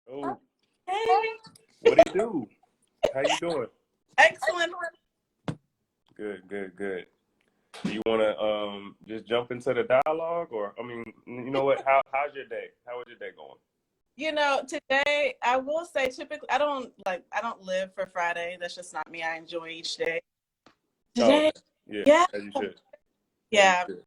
Oh, Hey, what it do? How you doing? excellent. Good, good, good. Do you want to just jump into the dialogue, or I mean, you know what? How's your day? How was your day going? Today I will say typically I don't live for Friday. That's just not me. I enjoy each day. Oh, Today, okay. Yeah, yeah, as you should. As you yeah, should.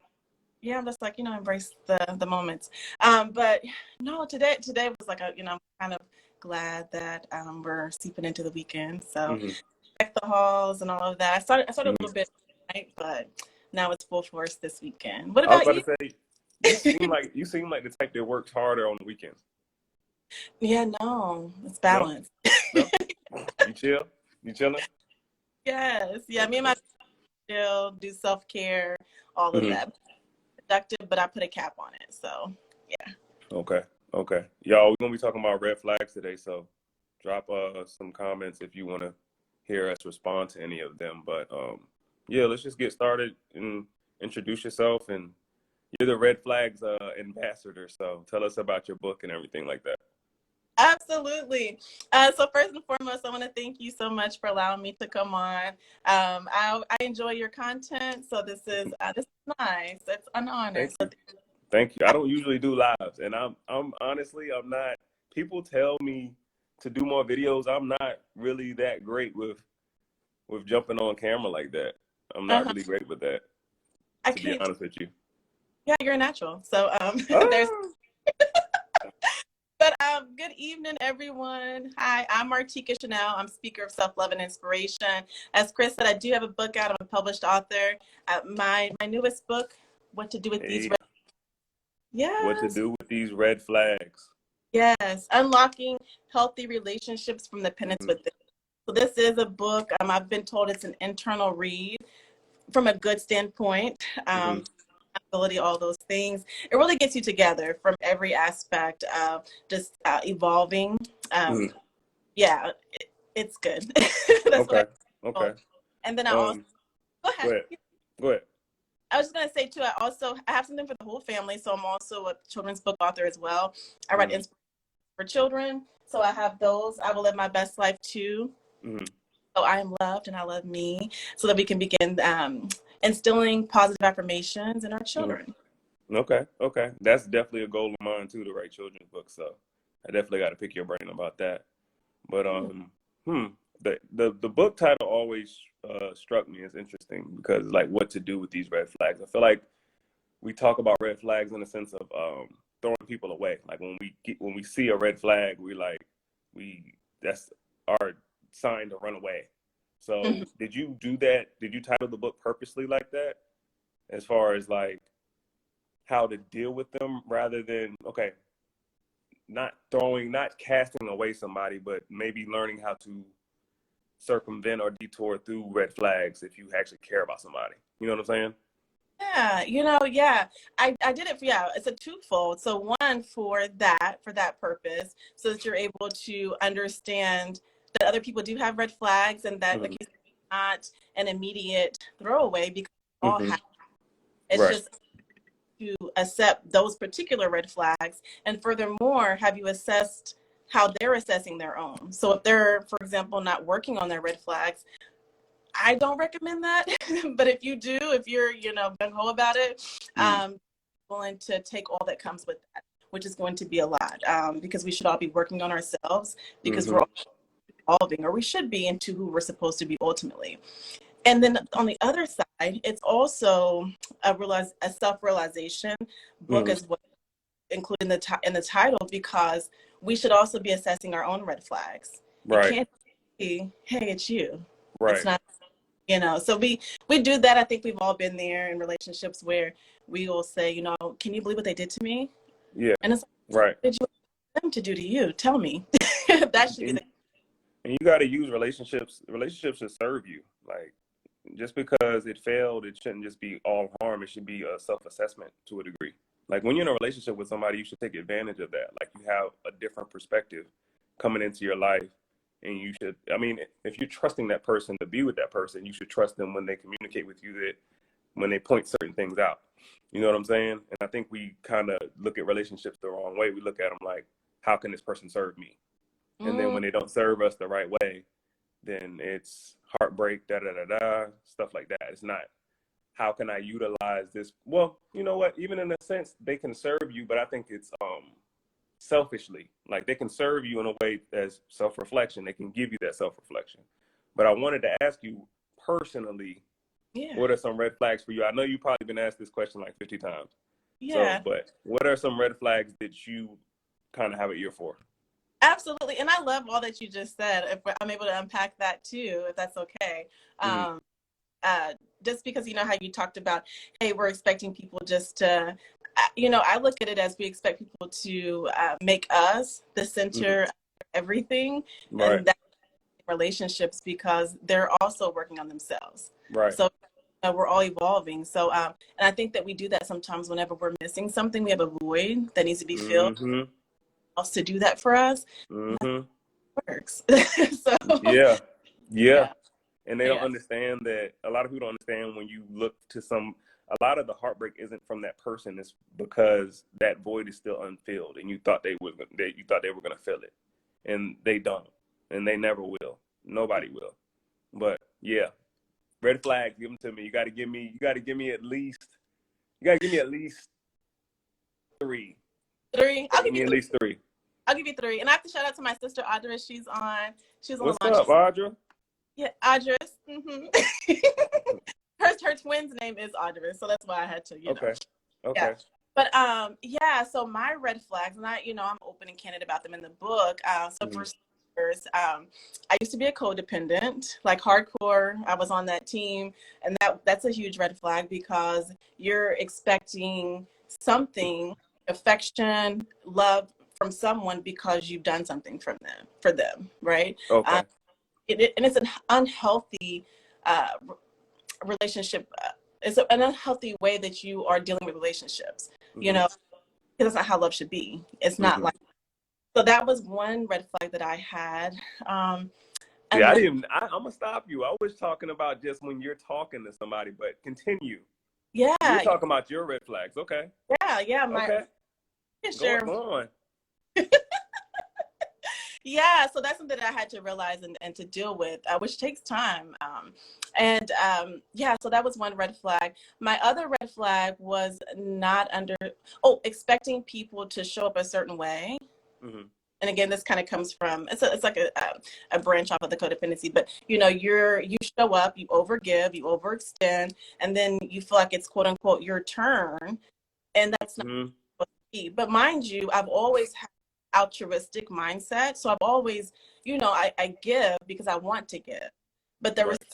yeah. I'm just like, embrace the moments. But no, today was like I'm kind of glad that we're seeping into the weekend. So Hmm. check the halls and all of that. I started a Hmm. little bit late, but now it's full force this weekend. What I was about about you? to say, you seem like the type that works harder on the weekends. Yeah, no, it's No, balanced. no. You chill. You chilling? Yes, yeah. Me and Okay. my chill, do self care, all of Hmm. that. Productive, but I put a cap on it. So yeah. Okay. Okay. Y'all, we're gonna be talking about red flags today, so drop some comments if you want to hear us respond to any of them. But yeah, let's just get started and introduce yourself. And you're the red flags ambassador, so tell us about your book and everything like that. Absolutely. So first and foremost, I want to thank you so much for allowing me to come on. I enjoy your content, so this is nice. It's an honor. Thank you. Thank you. I don't usually do lives, and I'm honestly I'm not. People tell me to do more videos. I'm not really that great with jumping on camera like that. I'm not Uh-huh. really great with that, I to be can't. honest with you. Yeah, you're a natural. So there's. Ah, But good evening, everyone. Hi, I'm Martika Shanel. I'm speaker of self-love and inspiration. As Chris said, I do have a book out. I'm a published author. My newest book, What to Do with These hey, Red. what to Yes, do with these red flags? yes, unlocking healthy relationships from the penance Hmm. within. So this is a book. I've been told it's an internal read from a good standpoint. Hmm. Ability, all those things. It really gets you together from every aspect of just evolving. Hmm. Um, yeah, it's good. That's what I Okay. call. Okay. And then I also Um. go Go ahead. ahead. Go ahead. I was just gonna say too. I have something for the whole family, so I'm also a children's book author as well. I write Hmm. inspiration for children, so I have those. I will live my best life too. Hmm. So I am loved and I love me, so that we can begin instilling positive affirmations in our Hmm. children. Okay. Okay. That's definitely a goal of mine too, to write children's books. So I definitely got to pick your brain about that. But hmm, the book title always struck me as interesting because like what to do with these red flags. I feel like we talk about red flags in the sense of throwing people away. Like when we see a red flag, we that's our sign to run away. Mhm. So did you do that? Did you title the book purposely like that, as far as like how to deal with them, rather than okay, not casting away somebody, but maybe learning how to circumvent or detour through red flags if you actually care about somebody. You know what I'm saying? Yeah, yeah. I did it for, yeah, it's a twofold. So one for that purpose, so that you're able to understand that other people do have red flags and that like Hmm. you said, it's not an immediate throwaway because we all Hmm. have. It's Right. just to accept those particular red flags. And furthermore, have you assessed how they're assessing their own? So if they're, for example, not working on their red flags, I don't recommend that. But if you do, if you're, gung ho about it, Mm. willing to take all that comes with that, which is going to be a lot, because we should all be working on ourselves because we're Hmm. all evolving, or we should be, into who we're supposed to be ultimately. And then on the other side, it's also a self-realization book Hmm. as well, including in the title, because we should also be assessing our own red flags. It Right. can't be, hey, it's you. It's Right. not, so we do that. I think we've all been there in relationships where we will say, can you believe what they did to me? Yeah. And it's like, Right. what did you want them to do to you? Tell me. That should be And, the. and you got to use relationships. Relationships should serve you. Like just because it failed, it shouldn't just be all harm. It should be a self-assessment to a degree. Like when you're in a relationship with somebody, you should take advantage of that. Like you have a different perspective coming into your life, and you should. I mean, if you're trusting that person to be with that person, you should trust them when they communicate with you, that when they point certain things out. You know what I'm saying? And I think we kind of look at relationships the wrong way. We look at them like, how can this person serve me? And then when they don't serve us the right way, then it's heartbreak, stuff like that. It's not, how can I utilize this? Well, you know what? Even in a sense, they can serve you, but I think it's selfishly. Like, they can serve you in a way as self-reflection. They can give you that self-reflection. But I wanted to ask you personally, what are some red flags for you? I know you've probably been asked this question like 50 times. Yeah. So, but what are some red flags that you kind of have an ear for? Absolutely. And I love all that you just said. If I'm able to unpack that too, if that's okay. Just because, you know, how you talked about, hey, we're expecting people just to, you know, I look at it as we expect people to make us the center of everything. Right. And that relationships, because they're also working on themselves. Right. So we're all evolving. So, and I think that we do that sometimes whenever we're missing something, we have a void that needs to be filled. Else to do that for us. That works. So yeah. And they don't understand that. A lot of people don't understand when you look to a lot of the heartbreak isn't from that person. It's because that void is still unfilled, and you thought they were going to fill it, and they don't, and they never will. Nobody will. But yeah, red flags, give them to me. You got to give me at least 3. I'll give you at least 3. I'll give you 3. And I have to shout out to my sister Audra. She's on What's the launch. up, Audra? Yeah, Audra. Her twin's name is Audra, so that's why I had to, you know. Okay. Yeah. But so my red flags, and I'm open and candid about them in the book. So for starters, I used to be a codependent, like hardcore. I was on that team, and that's a huge red flag, because you're expecting something, affection, love from someone because you've done something for them, right? Okay. And it's an unhealthy relationship. It's an unhealthy way that you are dealing with relationships, you know, because that's not how love should be. It's not like, so that was one red flag that I had. I'm gonna stop you. I was talking about just when you're talking to somebody, but continue. Yeah. You're talking about your red flags. Okay. Yeah. Go on. Yeah, so that's something that I had to realize and to deal with, which takes time. So that was one red flag. My other red flag was expecting people to show up a certain way. And again, this kind of comes from, it's like a branch off of the codependency, but you show up, you overgive, you overextend, and then you feel like it's quote unquote your turn, and that's not supposed to be. But mind you, I've always had altruistic mindset, so I've always, I give because I want to give, but there was an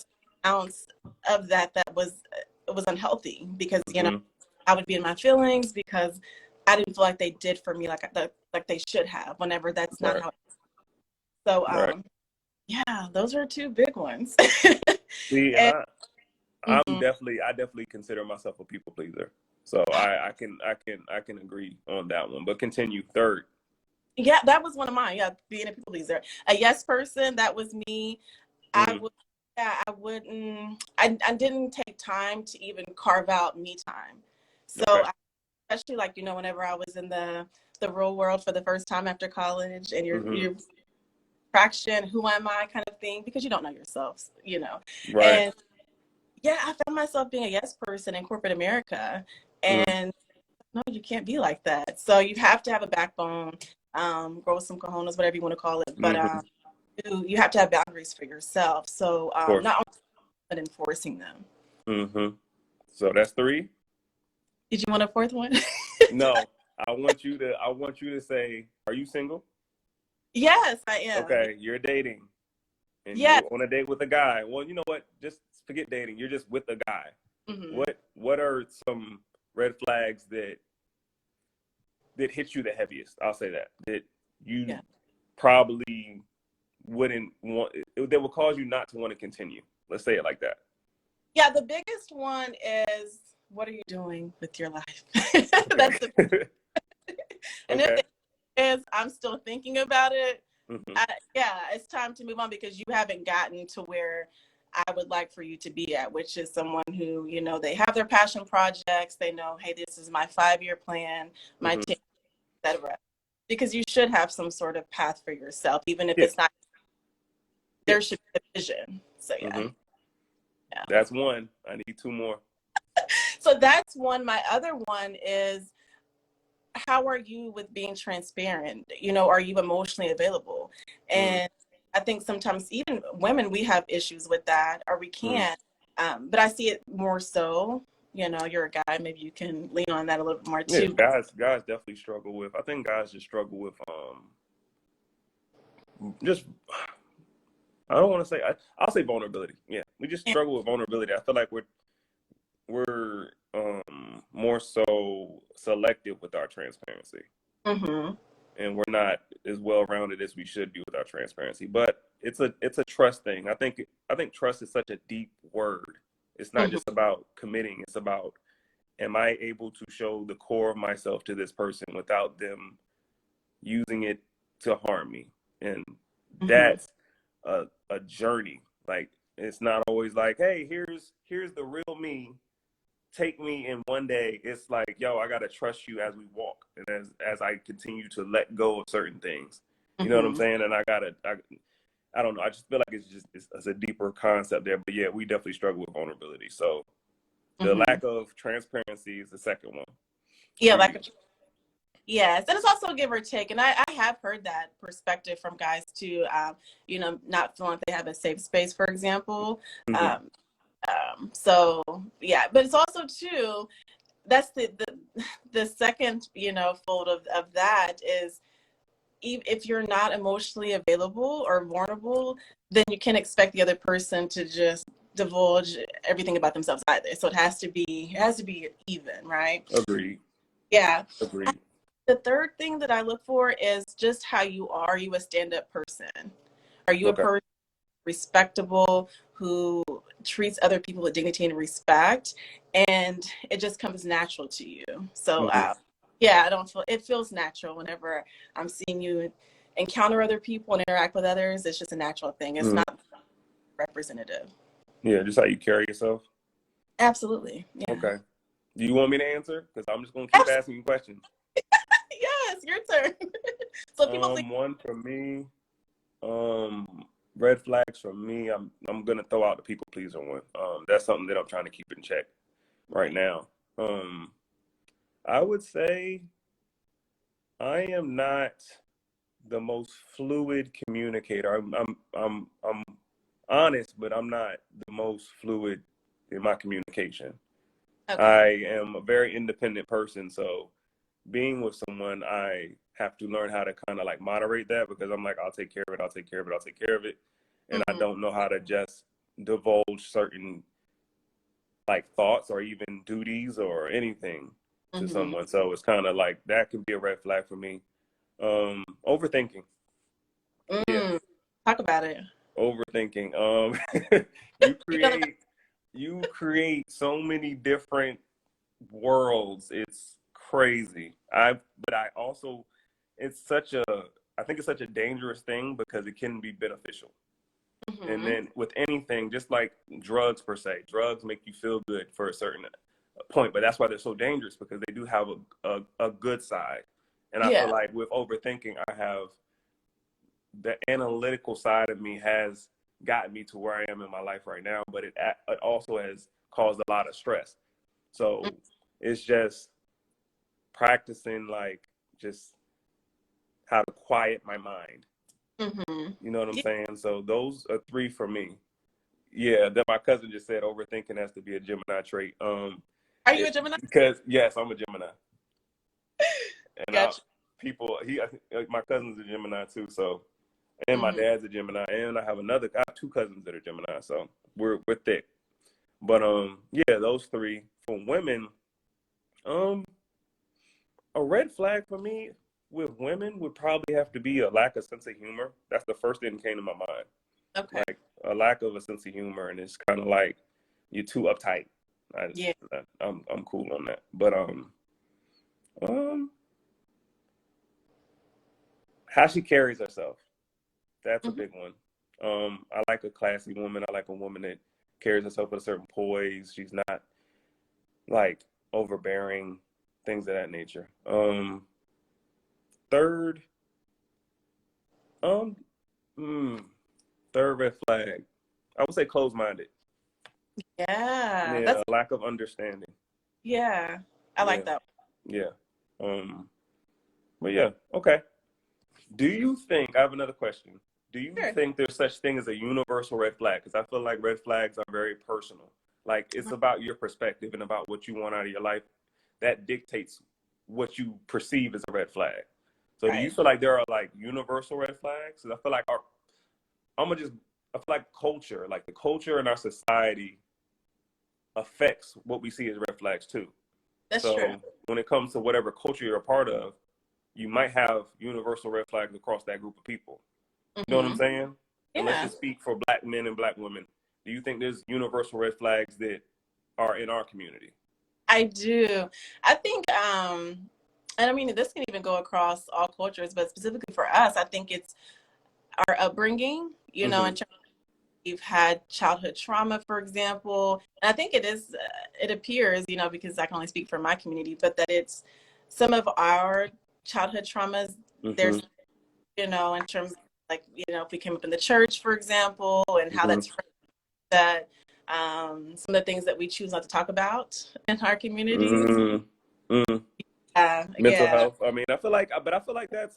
ounce of that was unhealthy, because I would be in my feelings because I didn't feel like they did for me like they should have, whenever that's not how it is. So those are 2 big ones. See, I definitely consider myself a people pleaser, so I can agree on that one, but continue. 3rd. Yeah, that was one of mine. Yeah, being a people pleaser. A yes person, that was me. I didn't take time to even carve out me time. So especially whenever I was in the real world for the first time after college, and you're fraction, who am I kind of thing, because you don't know yourself, Right. And I found myself being a yes person in corporate America, and no, you can't be like that. So you have to have a backbone. Grow some cojones, whatever you want to call it, but you have to have boundaries for yourself. So not only but enforcing them. So that's 3. Did you want a 4th one? No, I want you to say, are you single? Yes, I am. Okay, you're dating, and you're on a date with a guy. Well, you know what? Just forget dating. You're just with a guy. What are some red flags that hit you the heaviest? I'll say that you probably wouldn't want, that will cause you not to want to continue. Let's say it like that. Yeah, the biggest one is, what are you doing with your life? That's the and if it is, I'm still thinking about it. It's time to move on, because you haven't gotten to where I would like for you to be at, which is someone who, they have their passion projects. They know, hey, this is my 5-year plan, my 10, etc. because you should have some sort of path for yourself, even if Yeah. it's not, Yeah. there should be a vision. So yeah. Mm-hmm. Yeah. That's one. I need two more. So that's one. My other one is, how are you with being transparent? You know, are you emotionally available? Mm-hmm. And I think sometimes even women, we have issues with that, or we can't. But I see it more so, you know, you're a guy, maybe you can lean on that a little bit more Yeah, too. guys definitely struggle with. I think guys just struggle with just I don't want to say I'll say vulnerability. Yeah, we just struggle with vulnerability. I feel like we're more so selective with our transparency, Mm-hmm. and we're not as well rounded as we should be with our transparency. But it's a trust thing. I think trust is such a deep word. It's not Mm-hmm. just about committing. It's about, am I able to show the core of myself to this person without them using it to harm me? And Mm-hmm. that's a journey. Like, it's not always like, hey, here's the real me, take me in one day. It's like, yo, I gotta trust you as we walk, and as I continue to let go of certain things. You know what I'm Mm-hmm. saying? And I don't know. I just feel like it's a deeper concept there. But yeah, we definitely struggle with vulnerability. So the Mm-hmm. lack of transparency is the second one Yeah, for like, you. yes, and it's also a give or take, and I have heard that perspective from guys too. You know, not feeling like they have a safe space, for example. Mm-hmm. Um, so yeah, but it's also too, that's the second, you know, fold of that is, if you're not emotionally available or vulnerable, then you can't expect the other person to just divulge everything about themselves either. So it has to be even, right? Agreed. Yeah. Agreed. The third thing that I look for is just how you are. Are you a stand-up person? Are you a Okay. person respectable, who treats other people with dignity and respect, and it just comes natural to you? So Mm-hmm. yeah, I don't feel, it feels natural whenever I'm seeing you encounter other people and interact with others. It's just a natural thing. It's Mm-hmm. not representative. Yeah, just how you carry yourself. Absolutely. Yeah. Okay. Do you want me to answer? Because I'm just gonna keep asking you questions. Yes, your turn. So people think, One for me. Red flags for me. I'm gonna throw out the people pleaser one. That's something that I'm trying to keep in check right right. now. I would say I am not the most fluid communicator. I'm honest, but I'm not the most fluid in my communication. Okay. I am a very independent person, so being with someone, I have to learn how to kind of like moderate that, because I'm like, I'll take care of it, I'll take care of it, I'll take care of it. And I Mm-hmm. don't know how to just divulge certain like thoughts or even duties or anything to Mm-hmm. someone. So it's kind of like that can be a red flag for me. Overthinking. Yeah, Mm. Talk about it. overthinking. You You know the create so many different worlds. It's crazy. But I also, it's such a, I think it's such a dangerous thing because it can be beneficial. And Mm-hmm. then with anything, just like drugs per se, drugs make you feel good for a certain point, but that's why they're so dangerous, because they do have a good side. And I feel Yeah. like with overthinking, I have the analytical side of me has gotten me to where I am in my life right now, but it also has caused a lot of stress. So it's just practicing like just how to quiet my mind. Mm-hmm. You know what I'm Yeah. saying? So those are three for me. Yeah, that my cousin just said overthinking has to be a Gemini trait. Are you a Gemini? Because yes, I'm a Gemini, and Gotcha. my cousin's a Gemini too. So, and my Mm-hmm. dad's a Gemini, and I have two cousins that are Gemini. So we're thick. But yeah, those three. For women, um, a red flag for me with women would probably have to be a lack of sense of humor. That's the first thing that came to my mind. Okay. Like a lack of a sense of humor, and it's kind of like you're too uptight. Yeah. I'm cool on that. But um, how she carries herself, that's a Mm-hmm. big one. I like a classy woman. I like a woman that carries herself with a certain poise. She's not like overbearing, things of that nature. third, um, third red flag. I would say closed-minded. Yeah, Yeah, that's a lack of understanding. yeah. I Yeah, like that. yeah. Um, but yeah, okay. Do you think, I have another question. Do you Sure. think there's such thing as a universal red flag? Because I feel like red flags are very personal. Like it's about your perspective and about what you want out of your life. That dictates what you perceive as a red flag. So do you Right. feel like there are like universal red flags? Because I feel like I feel like culture, like the culture in our society affects what we see as red flags too. That's true. So when it comes to whatever culture you're a part of, you might have universal red flags across that group of people. You know what I'm Hmm. saying? And let's Yeah, just speak for black men and black women. Do you think there's universal red flags that are in our community? I do. I think, and I mean, this can even go across all cultures, but specifically for us, I think it's our upbringing, Mm-hmm. in terms of we've had childhood trauma, for example. And I think it appears, because I can only speak for my community, but that it's some of our childhood traumas, Mm-hmm. there's, in terms of like, if we came up in the church, for example, and how Mm-hmm. that's that some of the things that we choose not to talk about in our communities. Mm-hmm. Mm-hmm. Mental Yeah. health. I mean, I feel like that's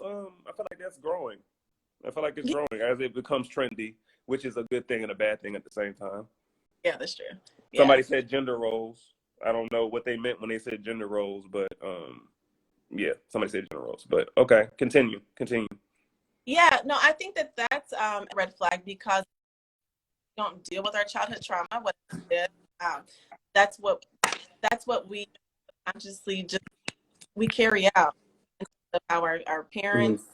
growing. I feel like it's Yeah, growing as it becomes trendy, which is a good thing and a bad thing at the same time. yeah, that's true. Yeah. Somebody said gender roles. I don't know what they meant when they said gender roles, but yeah, somebody said gender roles. But okay, continue. Yeah, no, I think that that's a red flag because we don't deal with our childhood trauma. What it is, um, that's what we consciously just we carry out of how our Mm-hmm. parents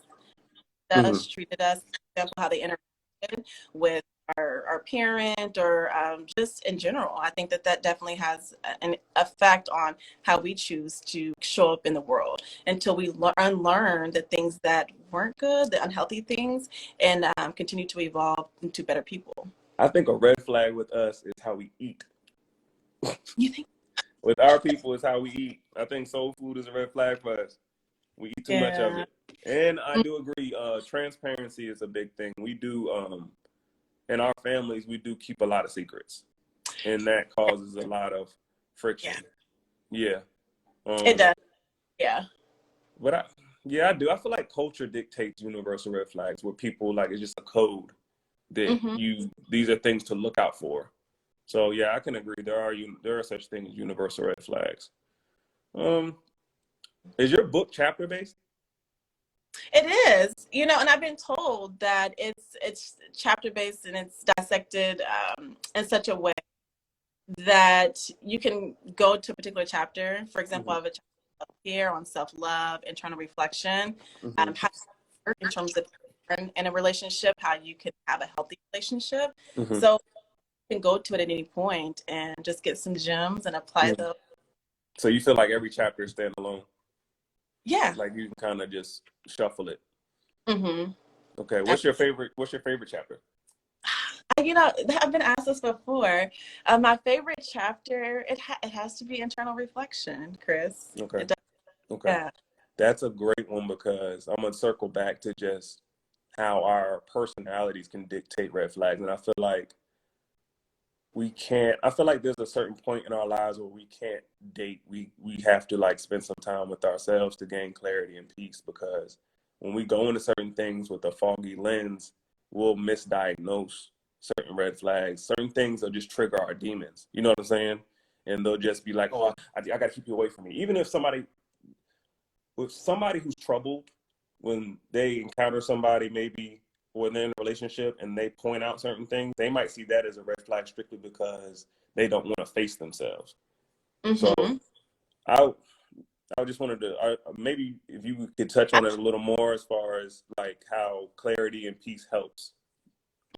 Mm-hmm. treated us, for example, how they interacted with our parent or just in general. I think that that definitely has an effect on how we choose to show up in the world until we unlearn the things that weren't good, the unhealthy things, and continue to evolve into better people. I think a red flag with us is how we eat. You think? With our people, is how we eat. I think soul food is a red flag for us. We eat too much of Yeah. it. And I do agree, transparency is a big thing. We do, in our families, we do keep a lot of secrets. And that causes a lot of Yeah. friction. Yeah. It Um, does. Yeah. but I do. I feel like culture dictates universal red flags where people like it's just a code that Hmm. these are things to look out for. So yeah, I can agree. There are such things as universal red flags. Um, is your book chapter based? It is, and I've been told that it's chapter based and it's dissected in such a way that you can go to a particular chapter. For example, I Mm-hmm. have a chapter up here on self love, internal reflection, Mm-hmm. how to work in terms of in a relationship, how you can have a healthy relationship. Mm-hmm. So you can go to it at any point and just get some gems and apply Mm-hmm. those. So you feel like every chapter is standalone? Yeah. Like you can kind of just shuffle it. Mm-hmm. Okay. What's your favorite chapter? I've been asked this before. My favorite chapter, it has to be internal reflection, Chris. Okay. It does, Okay. yeah. That's a great one because I'm gonna circle back to just how our personalities can dictate red flags, and I feel like there's a certain point in our lives where we can't date. We have to like spend some time with ourselves to gain clarity and peace because when we go into certain things with a foggy lens, we'll misdiagnose certain red flags. Certain things will just trigger our demons. You know what I'm saying? And they'll just be like, "Oh, I got to keep you away from me." Even if somebody who's troubled, when they encounter somebody maybe when they're in a relationship and they point out certain things, they might see that as a red flag strictly because they don't want to face themselves. So Mm-hmm. I I just wanted to maybe if you could touch on it a little more as far as like how clarity and peace helps.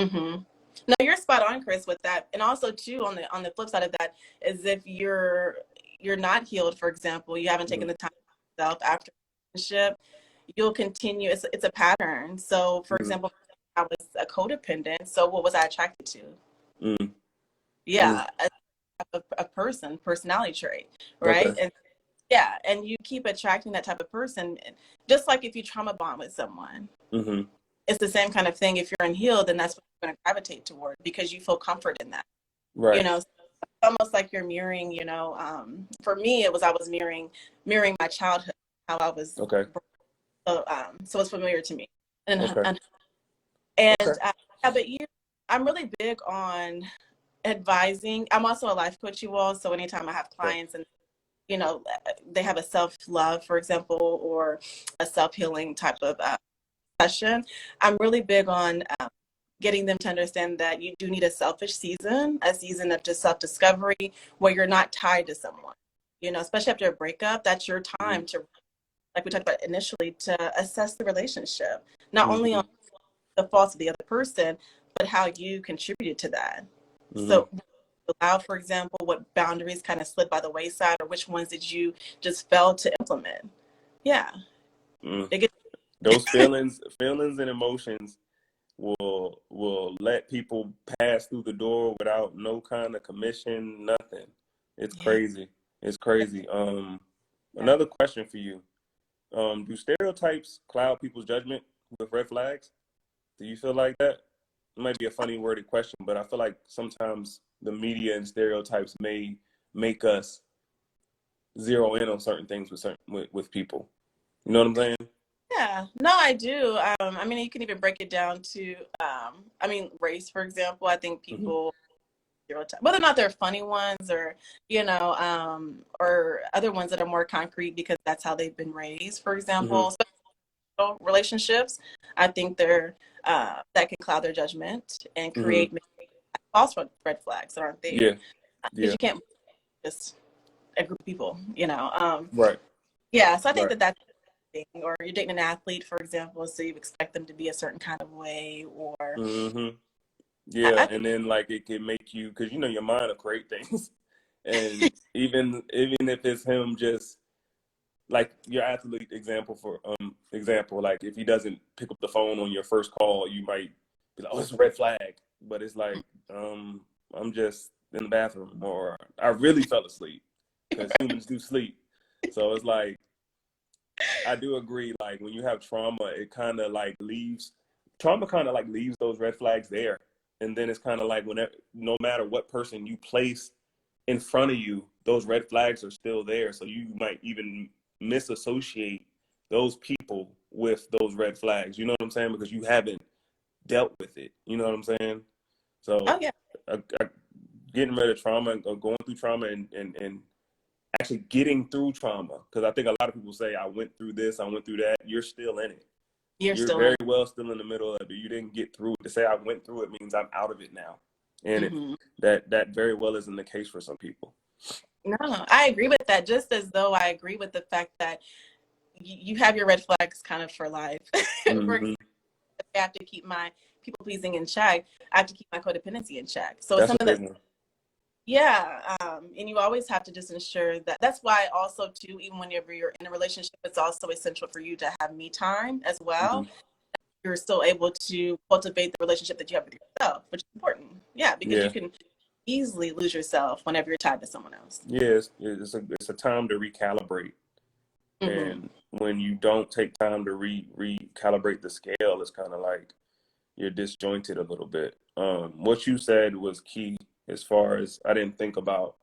Mm-hmm. No, you're spot on, Chris, with that. And also too, on the flip side of that, is if you're not healed, for example, you haven't taken Mm-hmm. the time for yourself after a relationship, you'll continue. It's a pattern. So, for Mm-hmm. example, I was a codependent. So, what was I attracted to? Mm-hmm. Yeah, a person, personality trait, Okay. right? Yeah, and you keep attracting that type of person. Just like if you trauma bond with someone, Mm-hmm. it's the same kind of thing. If you're unhealed, then that's what you're going to gravitate toward because you feel comfort in that. You Right. know, almost like you're mirroring. For me, it was I was mirroring my childhood, how I was. Okay. So it's familiar to me, Okay. and Okay. yeah, but I'm really big on advising. I'm also a life coach, you all. So anytime I have Okay. clients and they have a self-love, for example, or a self-healing type of session, I'm really big on getting them to understand that you do need a season of just self-discovery where you're not tied to someone. Especially after a breakup, that's your Mm-hmm. time to, like we talked about initially, to assess the relationship, not only Mm-hmm. on the faults of the other person, but how you contributed to that. Mm-hmm. So allow, for example, what boundaries kind of slid by the wayside, or which ones did you just fail to implement? Yeah, Mm. it gets. Those feelings and emotions will let people pass through the door without no kind of commission, nothing. It's Yeah, crazy. It's crazy. yeah. Another question for you. Do stereotypes cloud people's judgment with red flags? Do you feel like that? It might be a funny worded question, but I feel like sometimes the media and stereotypes may make us zero in on certain things with people. You know what I'm saying? Yeah, no, I do. I mean, you can even break it down to, race, for example. I think Hmm. people stereotype, whether or not they're funny ones or other ones that are more concrete because that's how they've been raised, for Hmm. example. Special relationships, I think that can cloud their judgment and Hmm. create maybe false red flags that aren't there Yeah. because Yeah. you can't just a group of people. Right. Yeah, so I think Right. that that's the thing. Or you're dating an athlete, for example, so you expect them to be a certain kind of way, or Hmm. I, Yeah. I think, And then like it can make you, because your mind will create things, and even if it's him just like your athlete example, like if he doesn't pick up the phone on your first call, you might be like, oh, it's a red flag. But it's like, I'm just in the bathroom, or I really fell asleep, because humans do sleep. So it's like, I do agree, like when you have trauma, it kind of like leaves trauma kind of like leaves those red flags there. And then it's kind of like, whenever, no matter what person you place in front of you, those red flags are still there. So you might even misassociate those people with those red flags. You know what I'm saying? Because you haven't dealt with it. You know what I'm saying? oh So yeah, getting rid of trauma, or going through trauma, and actually getting through trauma. Because I think a lot of people say, I went through this, I went through that. You're still in it. you're You're still in. very well still in the middle of it. You didn't get through it. To say I went through it means I'm out of it now. And Hmm. that very well isn't the case for some people. No, I agree with that. Just as though I agree with the fact that you have your red flags kind of for life. For Hmm. example, I have to keep my people pleasing in check. I have to keep my codependency in check. So it's That's a something big that's, one. yeah, and you always have to just ensure that. That's why also too, even whenever you're in a relationship, it's also essential for you to have me time as Hmm. well. You're still able to cultivate the relationship that you have with yourself, which is important. Yeah, because you Yeah. can easily lose yourself whenever you're tied to someone else. Yeah. It's a time to recalibrate. Hmm. And when you don't take time to recalibrate the scale, it's kind of like you're disjointed a little bit. What you said was key, as far as I didn't think about.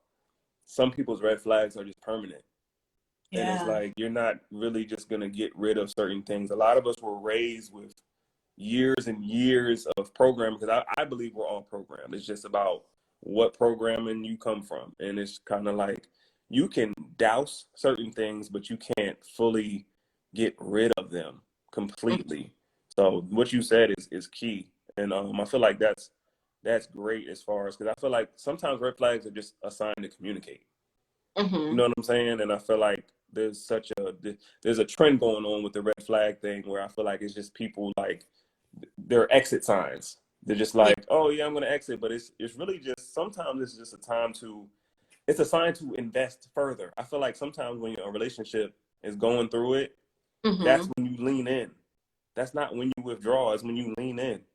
Some people's red flags are just permanent. And it's Yeah. like you're not really just gonna get rid of certain things. A lot of us were raised with years and years of programming, because I believe we're all programmed. It's just about what programming you come from. And it's kind of like you can douse certain things, but you can't fully get rid of them completely. So what you said is key. And I feel like that's great, as far as, because I feel like sometimes red flags are just a sign to communicate. You Hmm. know what I'm saying? And I feel like there's a trend going on with the red flag thing, where I feel like it's just people, like, they're exit signs. They're just Yeah. like, oh yeah, I'm gonna exit, but it's really just, sometimes it's just it's a sign to invest further. I feel like sometimes when a relationship is going through it, that's Hmm. when you lean in. That's not when you withdraw. It's when you lean in.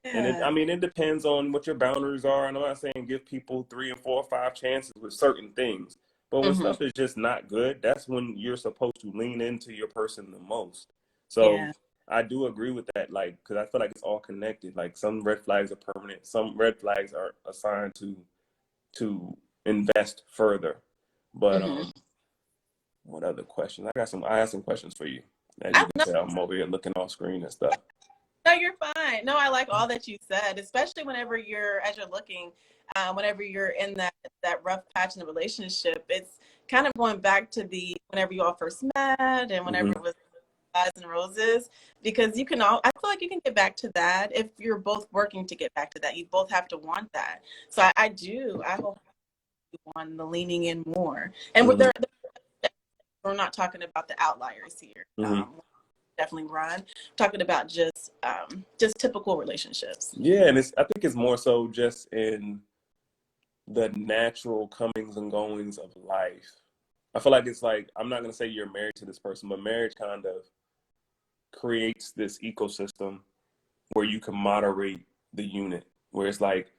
And Yeah. I mean, it depends on what your boundaries are. And I'm not saying give people 3 and 4 or 5 chances with certain things, But when Mm-hmm. stuff is just not good, that's when you're supposed to lean into your person the most. So Yeah. I do agree with that, like, because I feel like it's all connected. Like some red flags are permanent, some red flags are assigned to invest further. But Mm-hmm. what other questions? I have some questions for you. As I you can know. tell, I'm over here looking off screen and stuff. No, you're fine. No, I like all that you said, especially whenever as you're looking, whenever you're in that rough patch in the relationship. It's kind of going back to the whenever you all first met and whenever Hmm. it was eyes and roses, because I feel like you can get back to that if you're both working to get back to that. You both have to want that. So I hope you want the leaning in more. And Hmm. we're not talking about the outliers here. Hmm. Definitely run. Talking about just typical relationships. Yeah, and I think it's more so just in the natural comings and goings of life. I feel like it's like, I'm not gonna say you're married to this person, but marriage kind of creates this ecosystem where you can moderate the unit. Where it's like,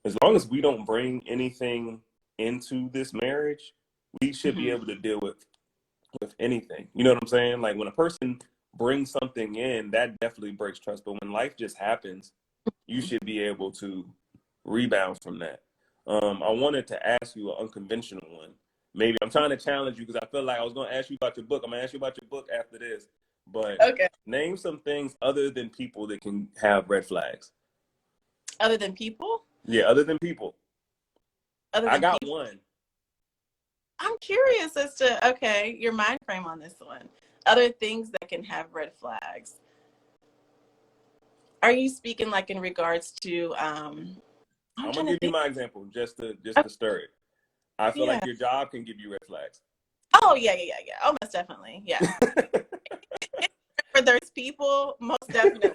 as long as we don't bring anything into this marriage, we should be Mm-hmm. able to deal with anything. You know what I'm saying? Like when a person brings something in, that definitely breaks trust. But when life just happens, you should be able to rebound from that. I wanted to ask you an unconventional one. Maybe I'm trying to challenge you because I feel like I was going to ask you about your book. I'm going to ask you about your book after this. But Okay. name some things other than people that can have red flags. Other than people? Yeah, other than people. Other I than got people? one. I'm curious as to, okay, your mind frame on this one. Other things that can have red flags. Are you speaking like in regards to I'm I'm gonna trying to give you think. my example just Oh, to stir it. I feel yeah. like your job can give you red flags. Oh yeah. Oh, most definitely. Yeah. Where there's people, most definitely.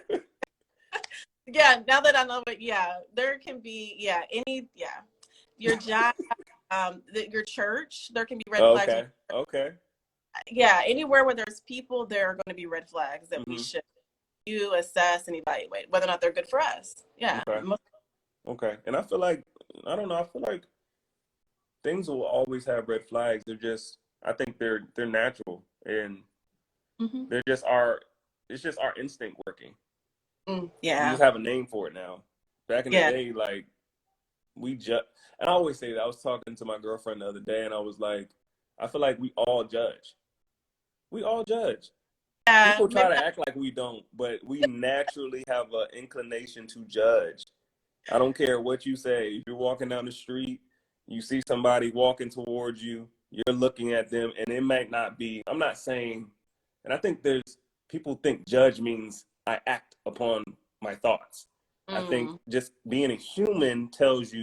Yeah, now that I know it, yeah, there can be, your job, your church, there can be red flags. Okay. Okay. Yeah, anywhere where there's people, there are going to be red flags that we Hmm. should assess and evaluate whether or not they're good for us. Yeah. Okay. Okay. And I feel like, I don't know, I feel like things will always have red flags. I think they're natural, and Mm-hmm. they're it's just our instinct working. We Yeah. just have a name for it now. Back in the Yeah. day, like we just, and I always say that. I was talking to my girlfriend the other day, and I was like, I feel like we all judge. We all judge. Yeah. People try Maybe to not. act like we don't, but we naturally have an inclination to judge. I don't care what you say. If you're walking down the street, you see somebody walking towards you, you're looking at them, and it might not be, I'm not saying, and I think people think judge means I act upon my thoughts. I think Mm, just being a human tells you,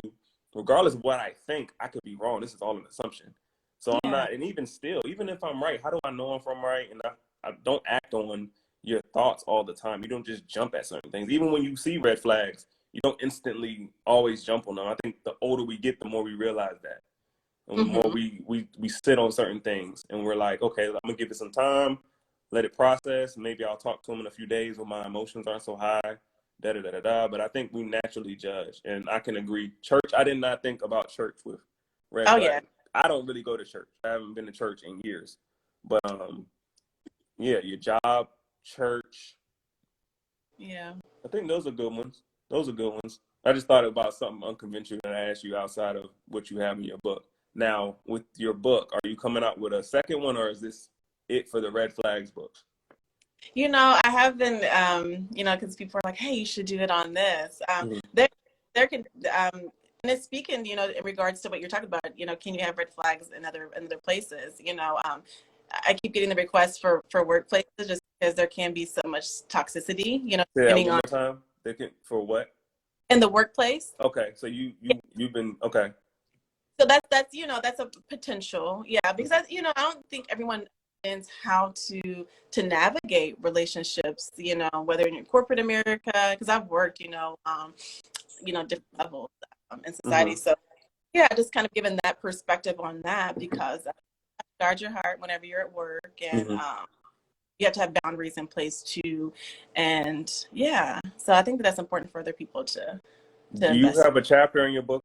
regardless of what I think, I could be wrong. This is all an assumption. So I'm yeah. not, and even still, even if I'm right, how do I know if I'm right? And I don't act on your thoughts all the time. You don't just jump at certain things. Even when you see red flags, you don't instantly always jump on them. I think the older we get, the more we realize that. And the more Mm-hmm. we sit on certain things and we're like, okay, I'm gonna give it some time, let it process. Maybe I'll talk to him in a few days when my emotions aren't so high, da da da da da. But I think we naturally judge. And I can agree. Church, I did not think about church with red Oh yeah. flags. I don't really go to church. I haven't been to church in years. But yeah, your job, church, Yeah. I think those are good ones. Those are good ones. I just thought about something unconventional that I asked you outside of what you have in your book. Now, with your book, are you coming out with a second one, or is this it for the red flags books? I have been, because people are like, "Hey, you should do it on this." Mm-hmm. There can, and it's speaking, in regards to what you're talking about. Can you have red flags in other places? I keep getting the requests for workplaces just because there can be so much toxicity. Say that Depending one on more time. They can for what? in the workplace. Okay, so you've been okay. So that's a potential, yeah, because I don't think everyone understands how to navigate relationships, whether in corporate America, because I've worked, different levels in society. Mm-hmm. So yeah, just kind of given that perspective on that, because guard your heart whenever you're at work, and Mm-hmm. you have to have boundaries in place too, and yeah, so I think that's important for other people to Do you invest. have a chapter in your book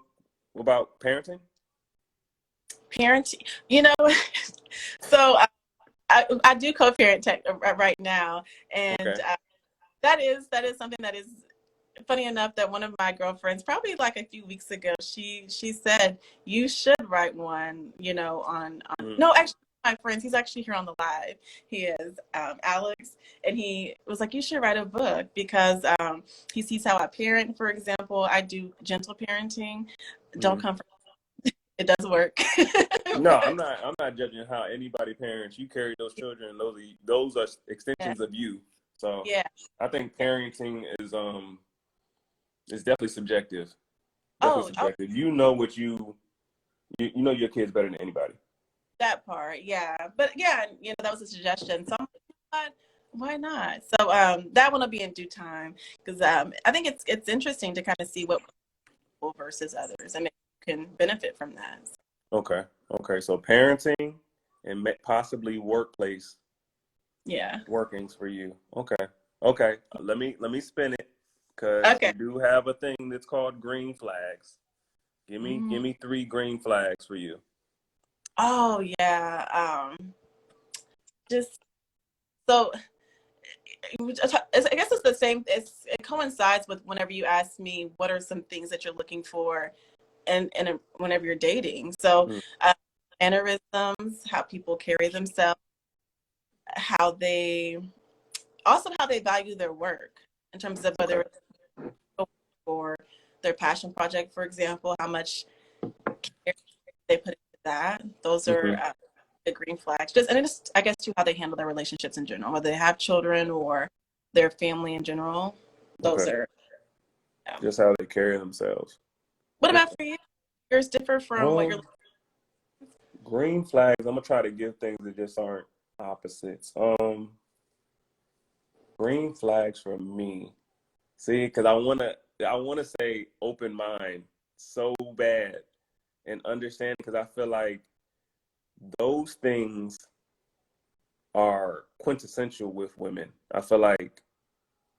about parenting? Parenting, you know, so I do co-parent tech right now, and Okay. that is something that is funny enough that one of my girlfriends, probably like a few weeks ago, she said you should write one, on Mm. no, actually my friends, he's actually here on the live. He is Alex, and he was like, you should write a book because he sees how I parent. For example, I do gentle parenting. Don't Mm. come from it does work. No, I'm But not. I'm not judging how anybody parents. You carry those children, and those are yeah, extensions of you. So yeah. I think parenting is definitely subjective. Definitely Oh, subjective. You know what you know your kids better than anybody. that part, yeah. But yeah, that was a suggestion. So I'm like, why not? So that one will be in due time because I think it's interesting to kind of see what people versus others, and you can benefit from that. Okay. Okay. So parenting and possibly workplace Yeah. workings for you. Okay. Okay. Let me spin it because Okay. we do have a thing that's called green flags. Give me Mm. give me 3 green flags for you. Oh yeah. Just so I guess it's the same. It coincides with whenever you ask me what are some things that you're looking for and whenever you're dating. So Mm. mannerisms, how people carry themselves, how they how they value their work in terms of Okay. whether it's for their passion project, for example, how much care they put into that. Those are Hmm. the green flags. Just I guess too how they handle their relationships in general, whether they have children or their family in general. Those Okay. are. Yeah. Just how they carry themselves. What about Okay. for you? Yours differ from what you're. Green flags. I'm gonna try to give things that just aren't opposites. Green flags for me. See, because I wanna say open mind so bad and understand because I feel like those things are quintessential with women. I feel like,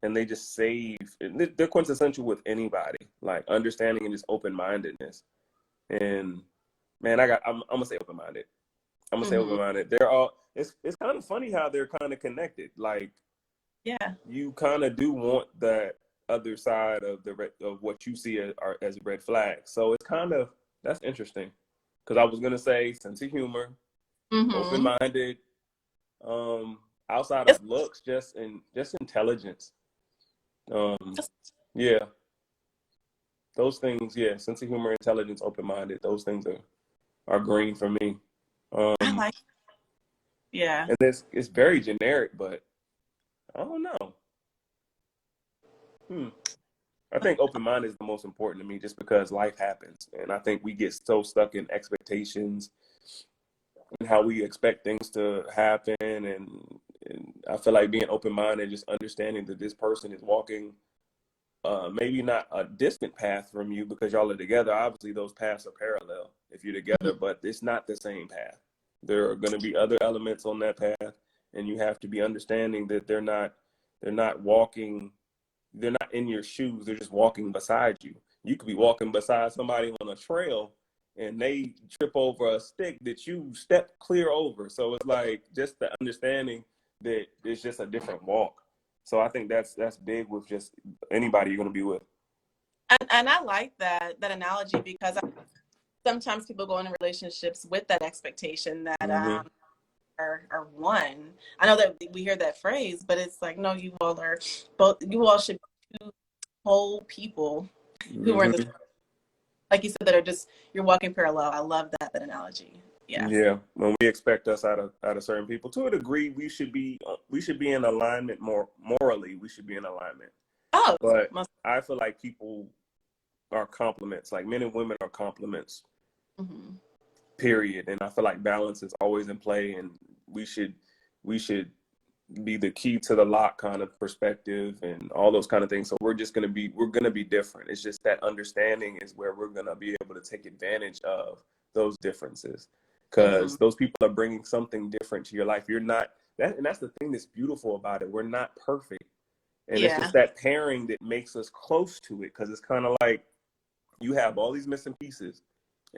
and they just save. They're quintessential with anybody. Like understanding and just open mindedness. And man, I'm gonna say open minded. I'm gonna say Mm-hmm. open minded. They're all. It's kind of funny how they're kind of connected. Like Yeah. you kind of do want that other side of of what you see as a red flag. So it's kind of that's interesting because I was gonna say sense of humor, open Mm-hmm. minded, um, outside It's, of looks, just intelligence. Um, yeah, those things. Yeah, sense of humor, intelligence, open minded. Those things are green for me. I Um, like. Yeah. and it's very generic, but I don't know. Hmm. I think open mind is the most important to me just because life happens. And I think we get so stuck in expectations and how we expect things to happen. And I feel like being open minded, just understanding that this person is walking maybe not a distant path from you because y'all are together. Obviously, those paths are parallel if you're Mm-hmm. together, but it's not the same path. There are going to be other elements on that path, and you have to be understanding that they're not walking they're not in your shoes. They're just walking beside you. You could be walking beside somebody on a trail and they trip over a stick that you step clear over. So it's like just the understanding that it's just a different walk. So I think that's big with just anybody you're gonna be with. And I like that analogy because sometimes people go into relationships with that expectation that Hmm. are one. I know that we hear that phrase, but it's like no, you all are both. You all should be two whole people who are in this, Hmm. like you said, that are just you're walking parallel. I love that analogy. Yeah. Yeah, when we expect us out of certain people, to a degree, we should be in alignment more morally. We should be in alignment, Oh, but most. I feel like people are complements. Like men and women are complements, Mm-hmm. period. And I feel like balance is always in play, and we should be the key to the lock kind of perspective and all those kind of things. So we're gonna be different. It's just that understanding is where we're gonna be able to take advantage of those differences Mm-hmm. because those people are bringing something different to your life. You're not that, and that's the thing that's beautiful about it. We're not perfect, and it's Yeah. just that pairing that makes us close to it because it's kind of like you have all these missing pieces,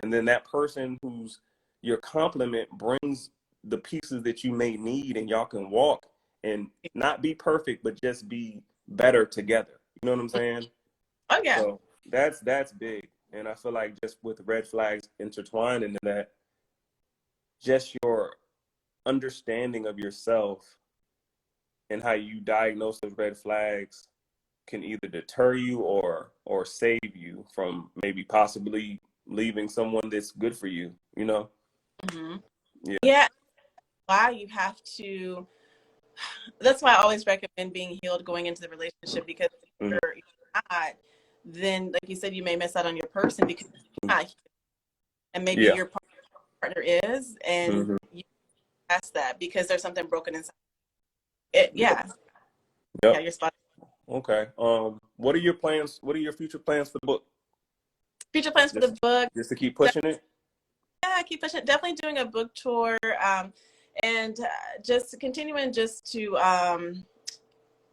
and then that person who's your compliment brings the pieces that you may need, and y'all can walk and not be perfect, but just be better together. You know what I'm saying? Oh yeah. So that's big. And I feel like just with red flags intertwined into that, just your understanding of yourself and how you diagnose those red flags can either deter you or save you from maybe possibly leaving someone that's good for you, you know? Mm-hmm. Yeah. Yeah. Why you have to, that's why I always recommend being healed going into the relationship, because if you're not, then like you said, you may miss out on your person because you're not healed. And maybe Yeah. your partner is, and Mm-hmm. you pass that because there's something broken inside it. Yeah. Yep. Yeah, you're spot on. Okay. What are your plans? What are your future plans for the book? Future plans for Just, the book. just to keep pushing it? Yeah, keep pushing. Definitely doing a book tour, and just continuing just to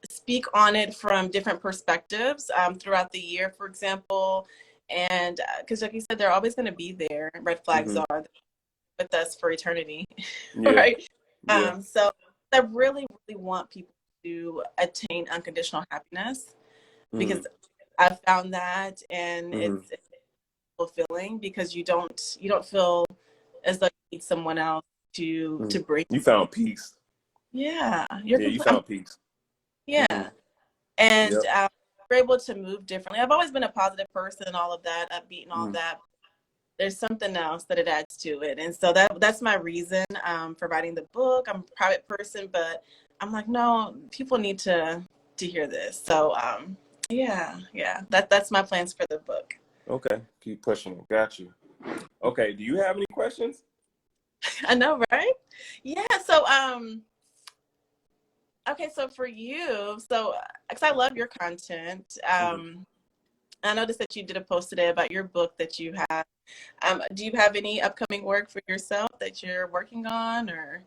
speak on it from different perspectives throughout the year, for example. And because, like you said, they're always going to be there. Red flags Mm-hmm. are with us for eternity, Yeah. right? Yeah. So I really, really want people to attain unconditional happiness, Mm-hmm. because I found that, and Mm-hmm. it's fulfilling because you don't feel as though you need someone else to bring. You found peace. Yeah, Yeah, you found peace. yeah, Mm-hmm. and Yep. we're able to move differently. I've always been a positive person and all of that, upbeat and all of Mm-hmm. that. There's something else that it adds to it, and so that's my reason for writing the book. I'm a private person, but I'm like, no, people need to hear this. So yeah, that's my plans for the book. Okay. Keep pushing it. Got you. Okay. Do you have any questions? I know, right? Yeah. So okay, so for you, so because I love your content, Mm-hmm. I noticed that you did a post today about your book that you have. Do you have any upcoming work for yourself that you're working on, or?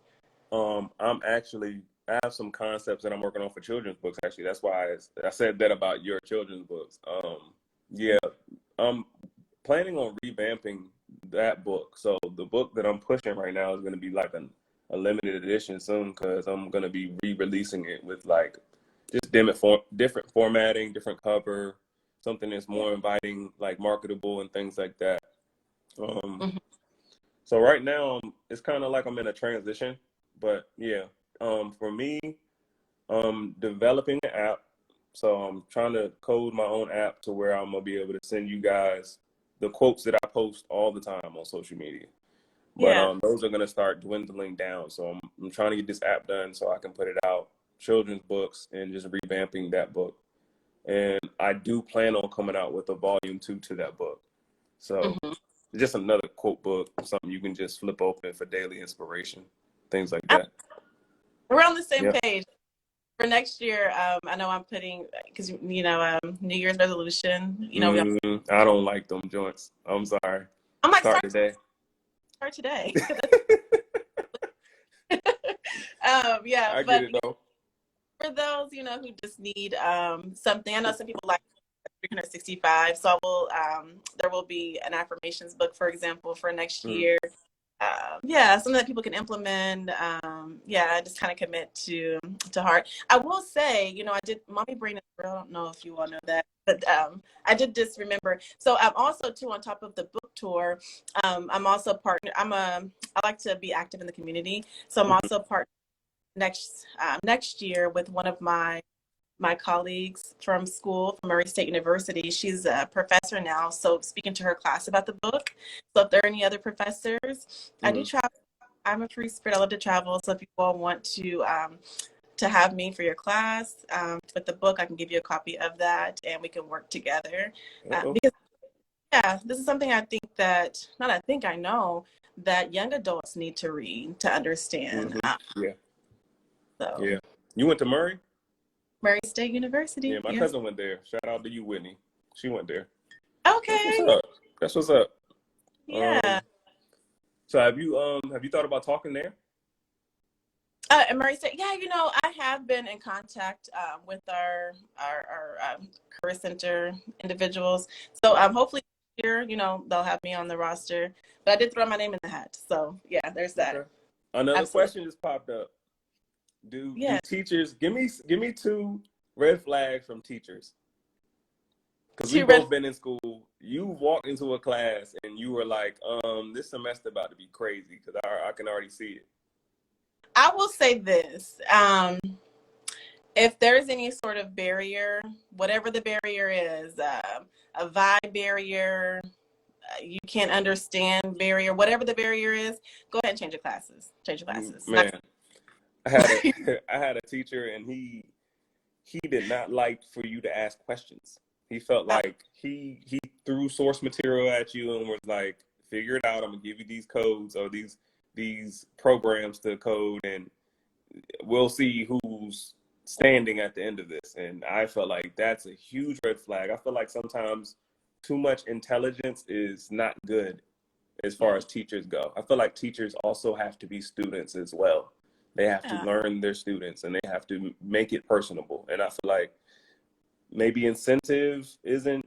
I have some concepts that I'm working on for children's books. Actually, that's why I said that about your children's books. Yeah, I'm planning on revamping that book. So the book that I'm pushing right now is going to be like a limited edition soon, because I'm going to be re-releasing it with like just different formatting, different cover, something that's more inviting, like marketable and things like that. Um, Mhm. so right now, it's kind of like I'm in a transition, but yeah, for me, developing an app. So I'm trying to code my own app to where I'm gonna be able to send you guys the quotes that I post all the time on social media. But Yeah. those are gonna start dwindling down. So I'm trying to get this app done so I can put it out, children's books, and just revamping that book. And I do plan on coming out with a volume 2 to that book. So Mhm. just another quote book, something you can just flip open for daily inspiration, things like I- that. We're on the same Yeah. page. For next year, I know I'm putting, because New Year's resolution. We all, I don't like them joints. I'm sorry. I'm like, Start today. start today. Yeah, I get but it though. for those who just need something, I know some people like 365, so there will be an affirmations book, for example, for next Mm. year. Yeah, something that people can implement. Yeah, just kind of commit to heart. I will say, I did Mommy Brain is Real. I don't know if you all know that, but I did just remember. So I'm also too, on top of the book tour. I'm also partner. I like to be active in the community, so I'm Mhm. also part next year with one of my colleagues from school, from Murray State University. She's a professor now, so speaking to her class about the book. So if there are any other professors, I do Mhm. travel. I'm a free spirit. I love to travel. So if you all want to have me for your class with the book, I can give you a copy of that, and we can work together. Uh-oh. Because yeah, this is something I think that not I think I know that young adults need to read to understand. Mhm. Yeah. So Yeah. You went to Murray? Murray State Yeah, University, my yes. cousin went there. Shout out to you, Whitney. She went there. That's what's Okay, up. That's what's up. yeah. Um, so have you thought about talking there? And Murray said, "Yeah, I have been in contact with our career center individuals. So hopefully year, they'll have me on the roster. But I did throw my name in the hat. So yeah, there's that. Okay. Another Absolutely. question just popped up. Do Yeah. teachers give me 2 red flags from teachers? Because we 2 red. both been in school. You walked into a class and you were like, this semester about to be crazy because I can already see it. I will say this. If there's any sort of barrier, whatever the barrier is, a vibe barrier, you can't understand barrier, whatever the barrier is, go ahead and change your classes. Change your classes. Man, I had a teacher and he did not like for you to ask questions. He felt like he threw source material at you and was like, figure it out. I'm gonna give you these codes or these programs to code and we'll see who's standing at the end of this. And I felt like that's a huge red flag. I feel like sometimes too much intelligence is not good as far as teachers go. I feel like teachers also have to be students as well. They have to learn their students and they have to make it personable. And I feel like maybe incentive isn't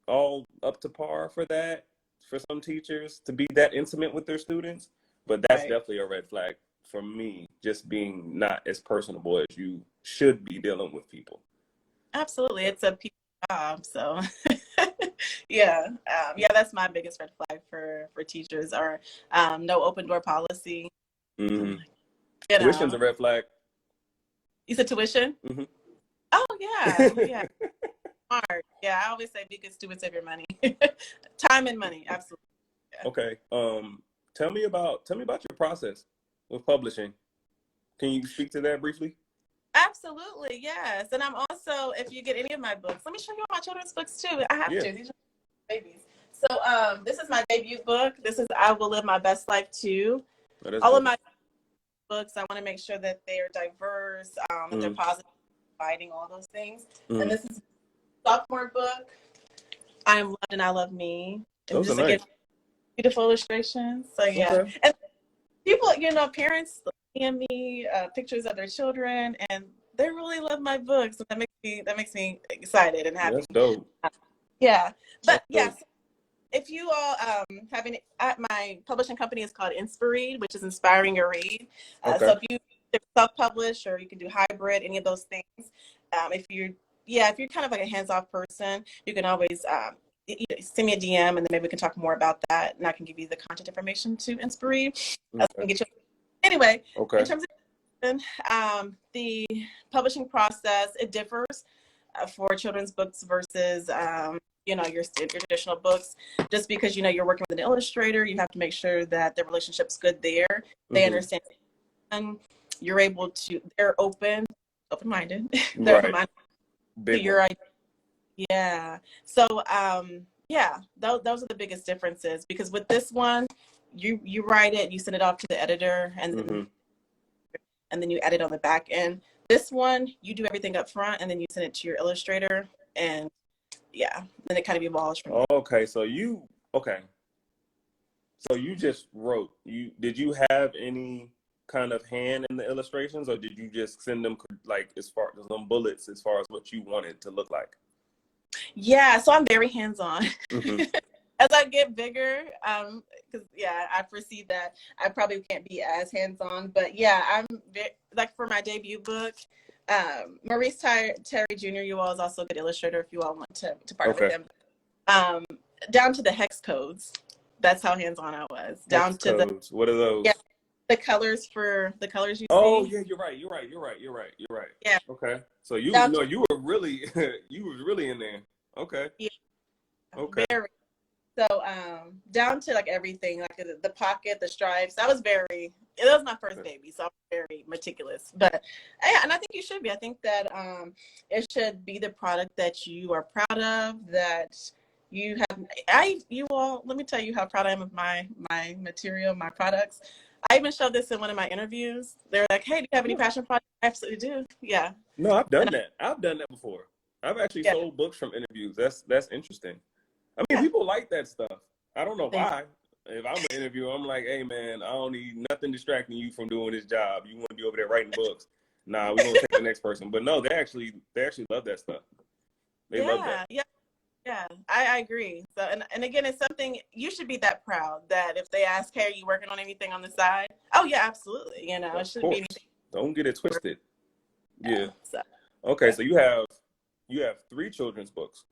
all up to par for that, for some teachers to be that intimate with their students. But that's definitely a red flag for me, just being not as personable as you should be dealing with people. Absolutely. It's a people job. So yeah. That's my biggest red flag for teachers or no open door policy. Mm-hmm. Tuition's a red flag. You said tuition? Mm-hmm. Oh yeah. Smart. Yeah, I always say be good stewards of your money. Time and money, absolutely. Yeah. Okay. Tell me about your process with publishing. Can you speak to that briefly? Absolutely, yes. And I'm also, if you get any of my books, let me show you all my children's books too. I have to. These are babies. So this is my debut book. This is I Will Live My Best Life Too. All of my books, I want to make sure that they're diverse, and they're positive, fighting all those things. And this is a sophomore book. I Am Loved and I Love Me. And those are nice. Beautiful illustrations. So yeah. Okay. And people, parents send me pictures of their children and they really love my books. And that makes me excited and happy. That's dope. Yeah. But yes, if you all have any, my publishing company is called Inspiread, which is inspiring your read. So if you self-publish or you can do hybrid, any of those things. If you're kind of like a hands-off person, you can always send me a DM and then maybe we can talk more about that and I can give you the contact information to Inspiread. Anyway, in terms of the publishing process, it differs for children's books versus your traditional books. Just because you're working with an illustrator, you have to make sure that the relationship's good there. They understand, and you're able to. They're open-minded. They're open-minded to your idea. Yeah. So those are the biggest differences. Because with this one, you write it, you send it off to the editor, and then you edit on the back end. This one, you do everything up front, and then you send it to your illustrator, and then it kind of evolves from there. Okay, so you just wrote. Did you have any kind of hand in the illustrations, or did you just send them like as far as some bullets as far as what you wanted to look like? Yeah, so I'm very hands-on. As I get bigger, because I foresee that I probably can't be as hands-on, but I'm like for my debut book. Maurice Terry Jr. You all is also a good illustrator if you all want to partner with him. Down to the hex codes. That's how hands-on I was. Down to the what are those? Yeah, the colors you see. Oh yeah, you're right. Yeah. Okay. So you were really in there. Okay. Yeah. Okay. Very. So down to like everything, like the pocket, the stripes. It was my first baby, so I'm very meticulous. But and I think you should be. I think that it should be the product that you are proud of, that you have. Let me tell you how proud I am of my material, my products. I even showed this in one of my interviews. They're like, "Hey, do you have any passion projects?" I absolutely do. Yeah. No, I've done that. I've done that before. I've actually sold books from interviews. That's interesting. I mean, people like that stuff. I don't know why. If I'm an interviewer, I'm like, hey, man, I don't need nothing distracting you from doing this job. You want to be over there writing books. Nah, we're going to take the next person. But no, they actually love that stuff. They love that. Yeah. Yeah, I agree. So, and again, it's something you should be that proud that if they ask, hey, are you working on anything on the side? Oh, yeah, absolutely. You know, it Of shouldn't be anything. course. Don't get it twisted. Yeah. So, Okay, so you have three children's books,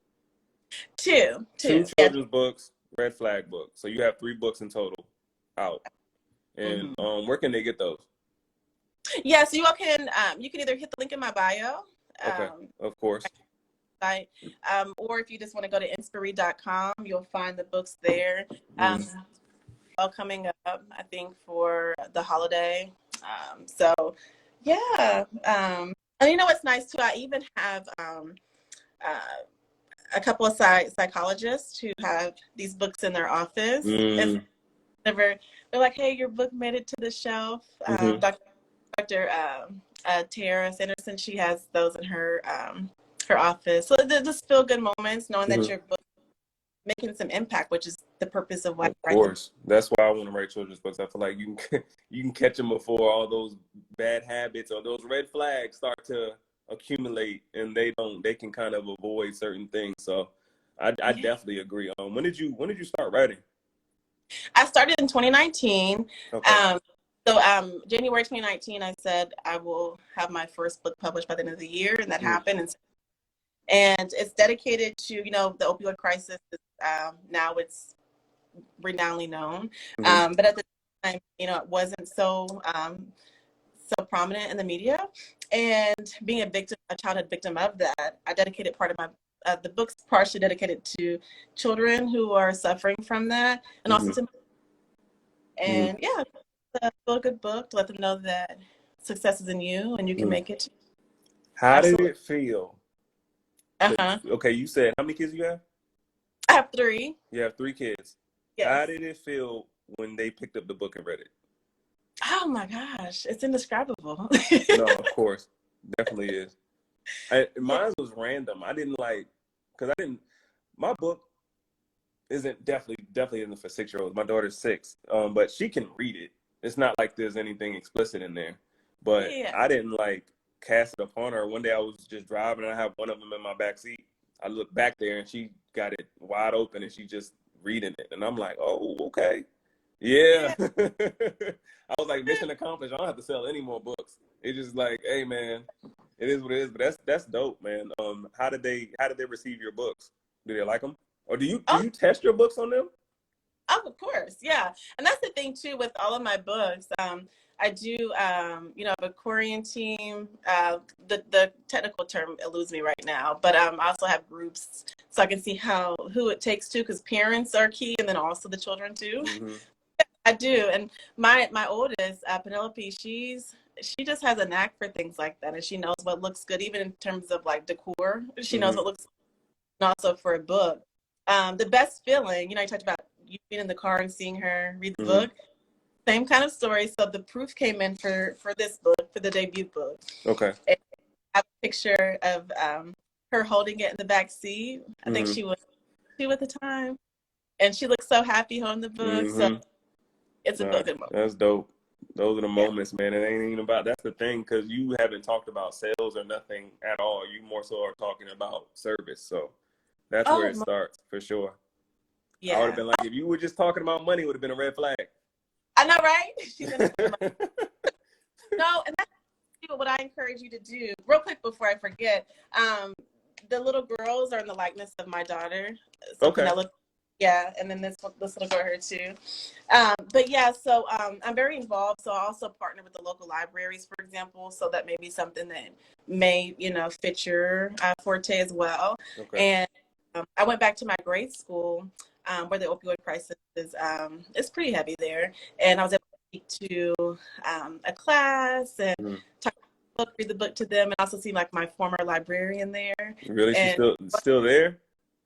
two two. Yeah. children's books, red flag books. So you have three books in total out. And hmm where can they get those? Yeah, so you can either hit the link in my bio, Okay, of course. site, or if you just want to go to inspiry.com, you'll find the books there. Mm. All coming up, I think, for the holiday. So, yeah. And you know what's nice too? I even have uh, a couple of psychologists who have these books in their office. If Mm. ever they're like, "Hey, your book made it to the shelf," Mm-hmm. Dr. Tara Sanderson, she has those in her office. So they're just feel good moments knowing that Mm-hmm. your book making some impact, which is the purpose of why Of I write the. course. That's why I want to write children's books. I feel like you can you can catch them before all those bad habits or those red flags start to accumulate, and they can kind of avoid certain things. So I Yeah. definitely agree. When did you start writing? I started in 2019. Okay. January 2019, I said I will have my first book published by the end of the year, and that Mm. happened. And it's dedicated to the opioid crisis. Now it's renownedly known, Mm-hmm. but at the time, it wasn't so prominent in the media. And being a childhood victim of that, I dedicated part of my the book's partially dedicated to children who are suffering from that, and also Mm-hmm. to Mm-hmm. and yeah, a feel good book to let them know that success is in you and you can Mm. make it. How did Absolutely. it feel? Uh-huh. Okay, you said how many kids you have? I have three. You have three kids. How Yes. did it feel when they picked up the book and read it? Oh my gosh, it's indescribable. No, of course, definitely is. Yeah. Mine was random. I didn't like because I didn't. My book isn't definitely isn't for 6-year-olds. My daughter's 6, but she can read it. It's not like there's anything explicit in there. But Yeah. I didn't like cast it upon her. One day I was just driving, and I have one of them in my back seat. I looked back there, and she got it wide open, and she just reading it, and I'm like, oh, okay, yeah. Yeah. I was like, mission accomplished. I don't have to sell any more books. It's just like, hey, man, it is what it is. But that's dope, man. How did they receive your books? Do they like them? Or do you do Oh, you test your books on them? oh, of course. Yeah. And that's the thing too with all of my books. I do, have a Korean team. The technical term eludes me right now, but I also have groups so I can see who it takes to, because parents are key, and then also the children too. Mm-hmm. I do, and my oldest, Penelope, she just has a knack for things like that, and she knows what looks good, even in terms of like decor. She knows Mm-hmm. what looks, and also for a book. The best feeling, you talked about you being in the car and seeing her read the Mm-hmm. book. Same kind of story. So the proof came in for this book, for the debut book. Okay. And I have a picture of her holding it in the back seat. I think Mm-hmm. she was 2 at the time, and she looked so happy holding the book. So Mm-hmm. it's a Nah, feel good moment. that's dope. Those are the Yeah. moments, man. It ain't even about. That's the thing, because you haven't talked about sales or nothing at all. You more so are talking about service. So that's where it Oh, starts for sure. I would have yeah. been like, if you were just talking about money, it would have been a red flag. I know, right? She's in the no, and that's what I encourage you to do. Real quick before I forget, the little girls are in the likeness of my daughter. So Okay. Penelope, yeah, and then this little girl here too. But yeah, so I'm very involved. So I also partner with the local libraries, for example. So that may be something that may fit your forte as well. Okay. And I went back to my grade school where the opioid crisis is pretty heavy there, and I was able to speak to a class and Mm. talk book, read the book to them, and also see like my former librarian there, Really, she's and still there?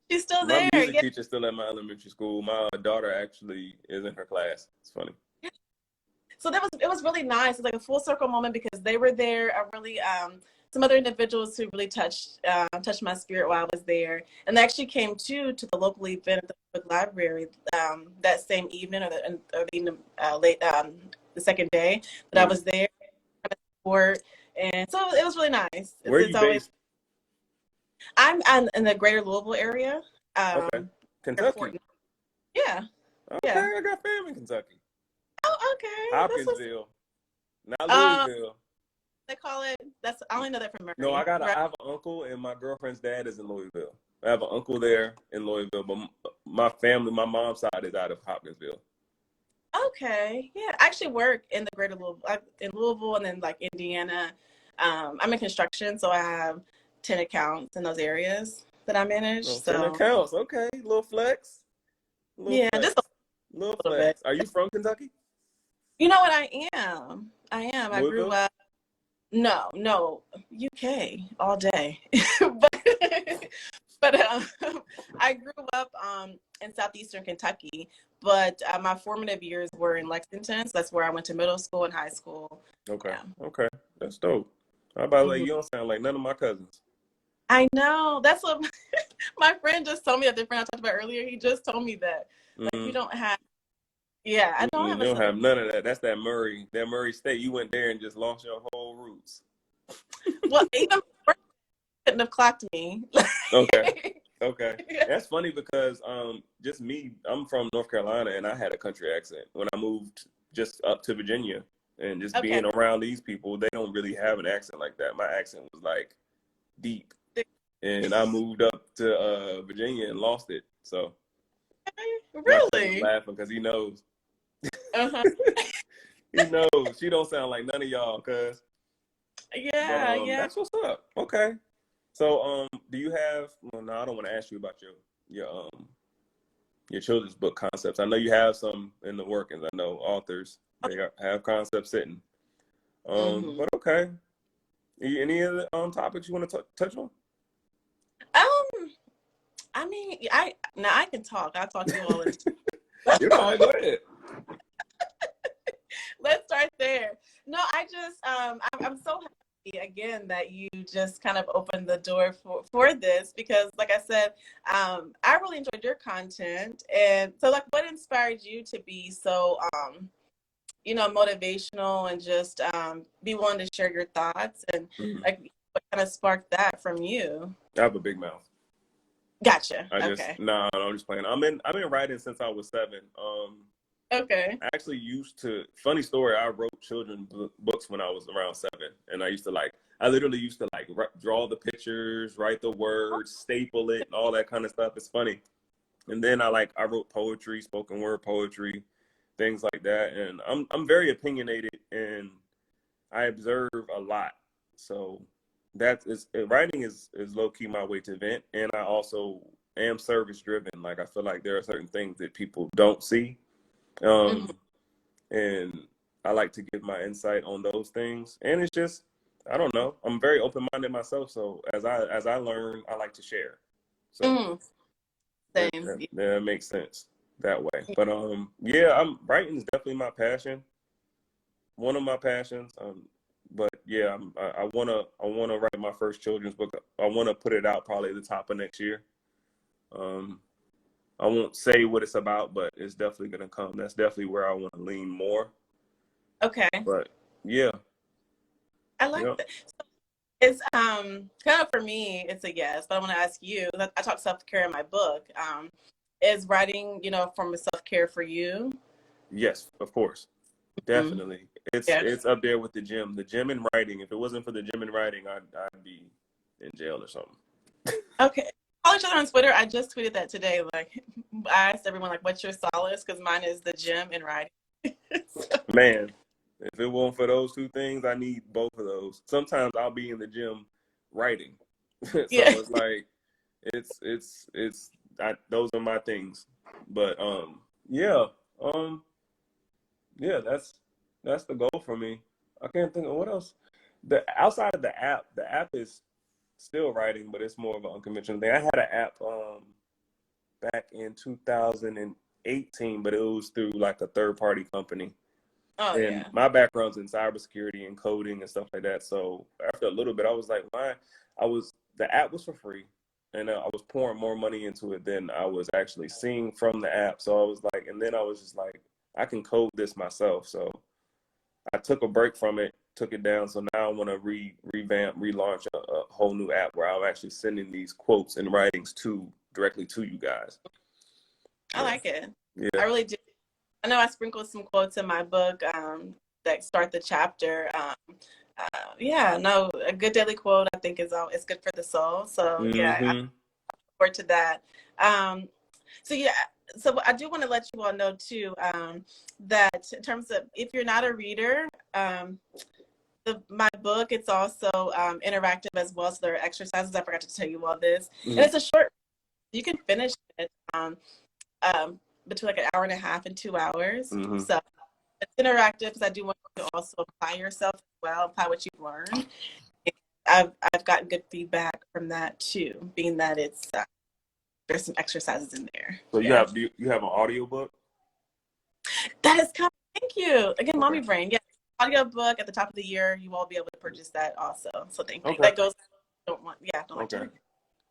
she's still My there. music Yeah. teacher's still at my elementary school. My daughter actually is in her class. It's funny. So it was really nice. It's like a full circle moment because they were there. I really some other individuals who really touched my spirit while I was there, and they actually came to the local event at the public library that same evening or the late the second day that I Mm. was there. Support, and so it was really nice. Where are It's you always based? I'm in the greater Louisville area. Okay. Airport. Kentucky. Yeah. Okay, Yeah. I got family in Kentucky. Oh, okay. That's what's Hopkinsville, not um Louisville. they call it. That's I only know that from No, Murray. I Right. have an uncle, and my girlfriend's dad is in Louisville. I have an uncle there in Louisville, but my family, my mom's side is out of Hopkinsville. Okay. Yeah. I actually work in the greater Louisville, in Louisville, and then like Indiana. I'm in construction, so I have 10 accounts in those areas that I manage. No, 10 So accounts. Okay, little flex, little yeah, just a flex, little little bit. flex. Are you from Kentucky? You know what I am? I am. I grew Louisville? up. No, no, UK all day. but but I grew up in southeastern Kentucky, but my formative years were in Lexington. So that's where I went to middle school and high school. Okay, Yeah. okay, that's dope. How about like Mhm. you don't sound like none of my cousins. I know. That's what my friend just told me. The friend I talked about earlier, he just told me that. Like, we Mm-hmm. don't have, yeah, I don't You have a don't southern. have none of that. That's that Murray State. You went there and just lost your whole roots. Well, even my friend couldn't have clocked me. Okay. Okay. That's funny because just me, I'm from North Carolina and I had a country accent. When I moved just up to Virginia and just Okay. being around these people, they don't really have an accent like that. My accent was like deep. And I moved up to Virginia and lost it. So my cousin's Really? laughing because he knows. Uh-huh. He knows. She don't sound like none of y'all, cuz. But Yeah, yeah. that's what's up. Okay. So do you have well no, I don't want to ask you about your children's book concepts. I know you have some in the workings. I know authors have concepts sitting. Mm-hmm. But okay. Any other topics you want to touch on? I mean, I can talk. I'll talk you all into. You're fine. Go ahead. Let's start there. No, I just I'm so happy again that you just kind of opened the door for this because, like I said, I really enjoyed your content, and so like, what inspired you to be so motivational and just be willing to share your thoughts and Mhm. like what kind of sparked that from you? I have a big mouth. Gotcha. I just Okay. no, I'm just playing. I've been writing since I was 7. Okay. I actually used to. Funny story. I wrote children's books when I was around 7, and I used to like. I literally used to like draw the pictures, write the words, staple it, and all that kind of stuff. It's funny. And then I wrote poetry, spoken word poetry, things like that. And I'm very opinionated, and I observe a lot. So writing is low key my way to vent, and I also am service driven. Like I feel like there are certain things that people don't see. Mhm. And I like to give my insight on those things. And it's just, I don't know. I'm very open minded myself. So as I learn, I like to share. So Mm, same. that makes sense that way. But yeah, writing is definitely my passion. One of my passions. But yeah, I wanna write my first children's book. I wanna put it out probably at the top of next year. Um, I won't say what it's about, but it's definitely gonna come. That's definitely where I want to lean more. Okay. But yeah, I like yeah, that. It's kind of for me, it's a yes, but I want to ask you. I talk self care in my book. Is writing, form of self care for you? yes, of course, Mm, definitely. yeah. It's up there with the gym. The gym and writing. If it wasn't for the gym and writing, I'd be in jail or something. Okay. Follow each other on Twitter. I just tweeted that today. Like, I asked everyone, like, what's your solace? Because mine is the gym and writing. So, Man, if it weren't for those two things, I need both of those. Sometimes I'll be in the gym writing, so yeah. it's like those are my things. But yeah, um, yeah, that's the goal for me. I can't think of what else. The outside of the app is still writing, but it's more of an unconventional thing. I had an app back in 2018, but it was through like a third party company. Oh, And yeah. my background's in cybersecurity and coding and stuff like that. So after a little bit, I was like, why? The app was for free, and I was pouring more money into it than I was actually seeing from the app. So I was like, and then I was just like, I can code this myself. So I took a break from it, took it down. So now I want to relaunch a whole new app where I'm actually sending these quotes and writings to directly to you guys. I like it. Yeah. I really do. I know I sprinkled some quotes in my book that start the chapter. A good daily quote I think is good for the soul. So yeah, I look forward to that. So yeah, so I do want to let you all know too that in terms of if you're not a reader, my book, it's also interactive as well. So there are exercises. I forgot to tell you all this, and it's a short. You can finish it between like an hour and a half and 2 hours. So it's interactive because I do want you to also apply yourself as well, apply what you've learned. And I've gotten good feedback from that too, being that it's there's some exercises in there. So you have an audiobook? That is coming. Thank you. Again, Mommy Brain. Yeah. Audiobook at the top of the year. You will be able to purchase that also. So thank you. That goes don't like to.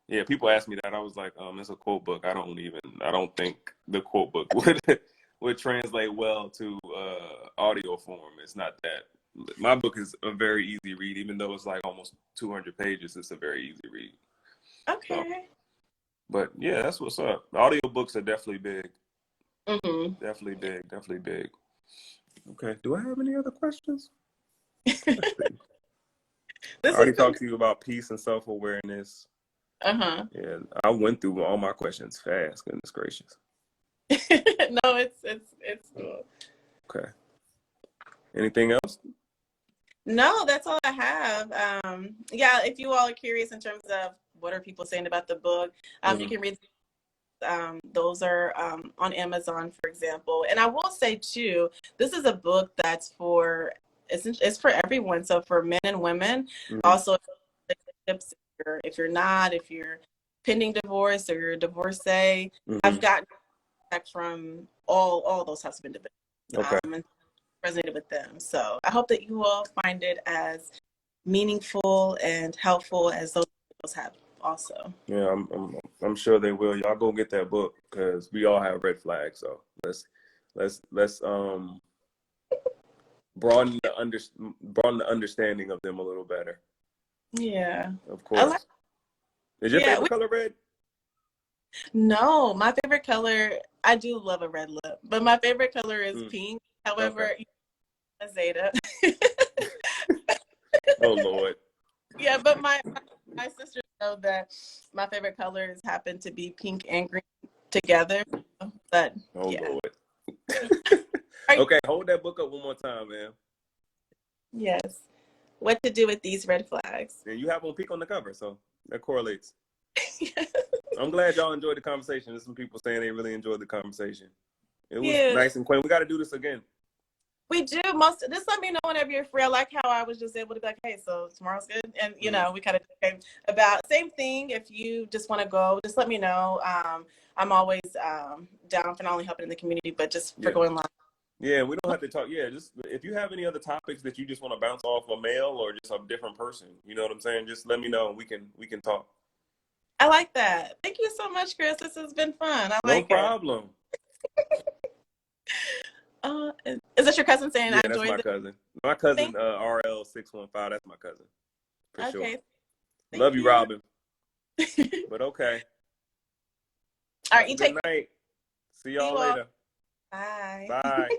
Yeah, people ask me that. I was like, it's a quote book. I don't think the quote book would translate well to audio form. It's not that. My book is a very easy read, even though it's like almost 200 pages. It's a very easy read. Okay. So, but yeah, that's what's up. Audiobooks are definitely big. Definitely big. Okay. Do I have any other questions? I already talked to you about peace and self-awareness. Yeah, I went through all my questions fast. Goodness gracious. No, it's cool. Okay. Anything else? No, that's all I have. Yeah, if you all are curious in terms of what are people saying about the book, you can read. Those are on Amazon, for example. And I will say too, this is a book that's it's for everyone. So for men and women, also if you're pending divorce or you're a divorcee, I've gotten back from all those types of individuals and resonated with them. So I hope that you all find it as meaningful and helpful as those have also. Yeah, I'm sure they will. Y'all go get that book because we all have red flags. So let's broaden the understanding of them a little better. Yeah, of course. Is your favorite color red? No, my favorite color, I do love a red lip, but my favorite color is pink. However, a Zeta. Oh Lord. Yeah, but my sisters know that my favorite colors happen to be pink and green together. But Lord. Okay, hold that book up one more time, man. Yes. What to do with these red flags? And you have on pink on the cover, so that correlates. I'm glad y'all enjoyed the conversation. There's some people saying they really enjoyed the conversation. It was nice and quaint. We got to do this again. We do. Just let me know whenever you're free. I like how I was just able to be like, hey, so tomorrow's good. And, we kind of came about same thing. If you just want to go, just let me know. I'm always down for not only helping in the community, but just for going live. Yeah, we don't have to talk. Yeah, just if you have any other topics that you just want to bounce off a mail or just a different person, you know what I'm saying? Just let me know and we can talk. I like that. Thank you so much, Chris. This has been fun. No problem. Is that your cousin saying? Yeah, that's my cousin. My cousin, RL615. That's my cousin. For sure. Love you, Robin. But okay. All right, good night. See y'all later. Bye. Bye.